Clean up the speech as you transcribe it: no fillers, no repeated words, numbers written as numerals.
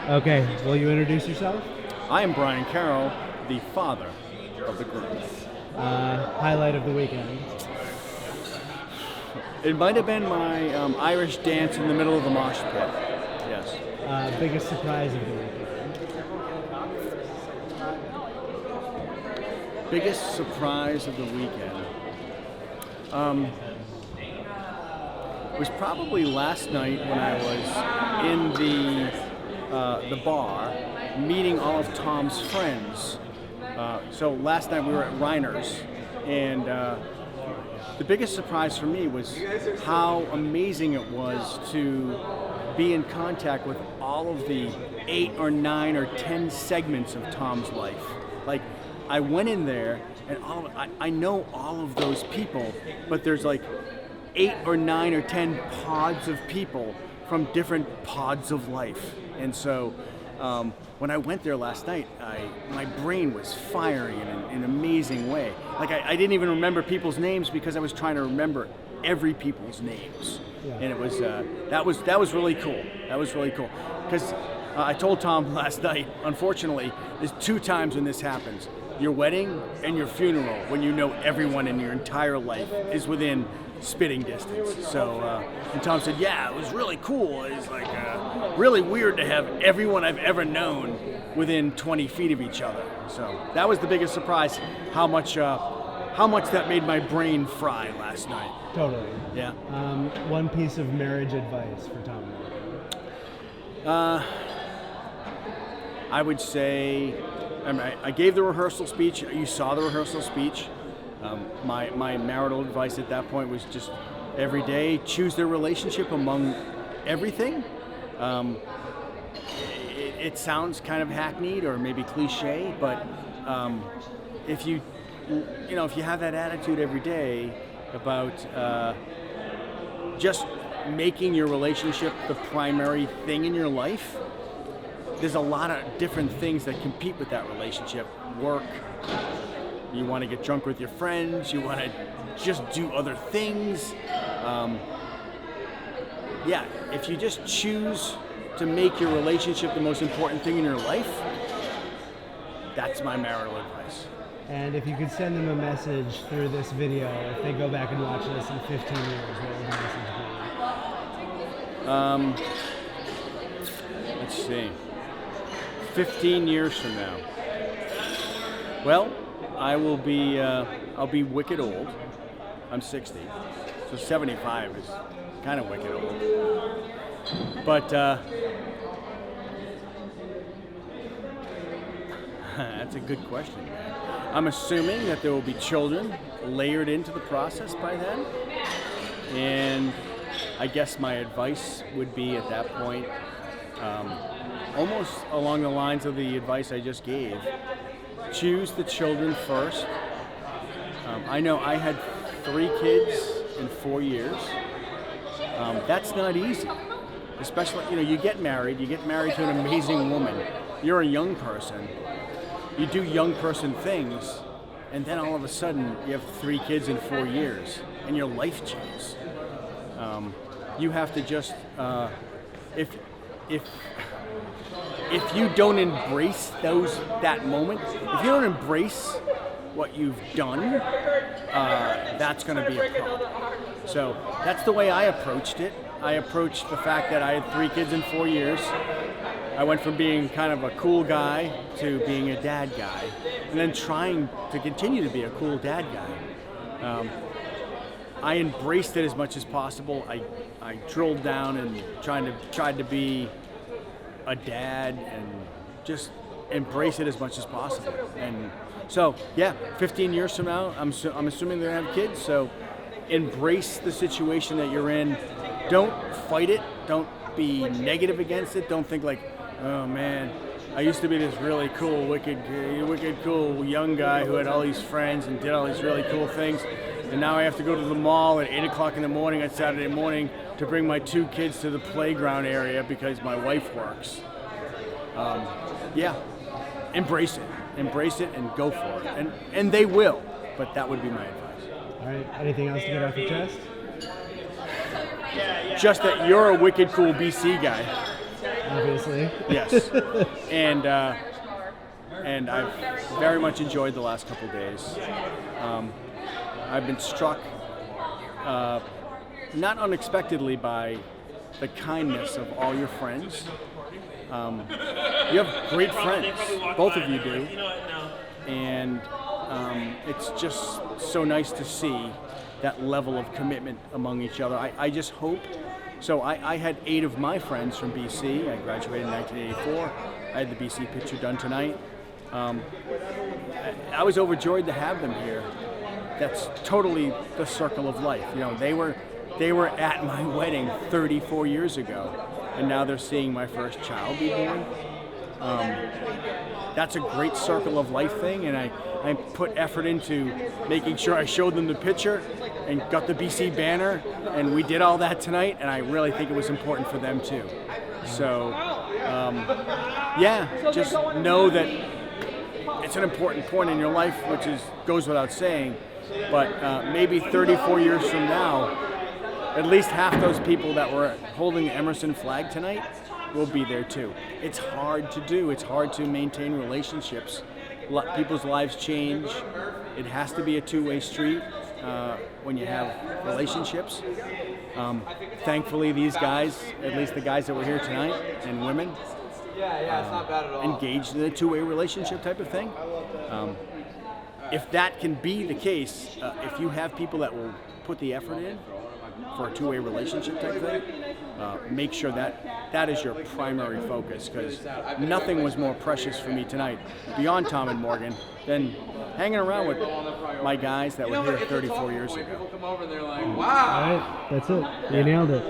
Okay, will you introduce yourself? I am Brian Carroll, the father of the group. Highlight of the weekend. It might have been my Irish dance in the middle of the mosh pit. Yes. Biggest surprise of the weekend. Biggest surprise of the weekend was probably last night when I was in the bar meeting all of Tom's friends. So last night we were at Reiner's, and the biggest surprise for me was how amazing it was to be in contact with all of the 8 or 9 or 10 segments of Tom's life. Like, I went in there, and I know all of those people, but there's like 8 or 9 or 10 pods of people from different pods of life. And so when I went there last night, my brain was firing in an amazing way. Like, I didn't even remember people's names because I was trying to remember every people's names. Yeah. And it was that was really cool. That was really cool because I told Tom last night, unfortunately, there's 2 times when this happens: your wedding and your funeral, when you know everyone in your entire life is within spitting distance. So, and Tom said, yeah, it was really cool. It's like really weird to have everyone I've ever known within 20 feet of each other. So that was the biggest surprise, how much that made my brain fry last night. Totally. Yeah. One piece of marriage advice for Tom. I would say, I gave the rehearsal speech. You saw the rehearsal speech. My marital advice at that point was just every day choose their relationship among everything. It sounds kind of hackneyed or maybe cliche, but if you have that attitude every day about just making your relationship the primary thing in your life, there's a lot of different things that compete with that relationship. Work, you want to get drunk with your friends, you want to just do other things. If you just choose to make your relationship the most important thing in your life, that's my marital advice. And if you could send them a message through this video, if they go back and watch this in 15 years, what would the message be? Let's see. 15 years from now. Well, I'll be wicked old. I'm 60, so 75 is kind of wicked old. But that's a good question, man. I'm assuming that there will be children layered into the process by then, and I guess my advice would be at that point, almost along the lines of the advice I just gave. Choose the children first. I know I had 3 kids in 4 years. That's not easy. Especially, you get married to an amazing woman. You're a young person. You do young person things, and then all of a sudden you have 3 kids in 4 years, and your life changes. You have to just, if you don't embrace that moment, if you don't embrace what you've done, that's going to be a problem. So that's the way I approached it. I approached the fact that I had 3 kids in 4 years. I went from being kind of a cool guy to being a dad guy, and then trying to continue to be a cool dad guy. I embraced it as much as possible. I drilled down and tried to be a dad and just embrace it as much as possible. And so, 15 years from now, I'm assuming they're gonna have kids. So, embrace the situation that you're in. Don't fight it. Don't be negative against it. Don't think like, oh man, I used to be this really cool, wicked cool young guy who had all these friends and did all these really cool things, and now I have to go to the mall at 8 o'clock in the morning on Saturday morning to bring my 2 kids to the playground area because my wife works. Embrace it and go for it, and they will. But that would be my advice. All right. Anything else to get off your chest? Just that you're a wicked cool BC guy. obviously. Yes, and I've very much enjoyed the last couple days. I've been struck, not unexpectedly, by the kindness of all your friends. You have great friends, both of you do, and it's just so nice to see that level of commitment among each other. I just hope. So I had 8 of my friends from BC. I graduated in 1984. I had the BC picture done tonight. I was overjoyed to have them here. That's totally the circle of life. You know, they were at my wedding 34 years ago, and now they're seeing my first child be born. That's a great circle of life thing, and I put effort into making sure I showed them the picture and got the BC banner, and we did all that tonight, and I really think it was important for them too. So, just know that it's an important point in your life, which goes without saying, but maybe 34 years from now, at least half those people that were holding the Emerson flag tonight will be there too. It's hard to do. It's hard to maintain relationships. People's lives change. It has to be a two-way street when you have relationships. Thankfully, these guys, at least the guys that were here tonight, and women, it's not bad at all. engaged in a two-way relationship type of thing. If that can be the case, if you have people that will put the effort in for a two-way relationship type thing, make sure that is your primary focus, because nothing was more precious for me tonight, beyond Tom and Morgan, than hanging around with my guys that were here 34 years ago. People come over and they're like, wow. All right, that's it. You nailed it.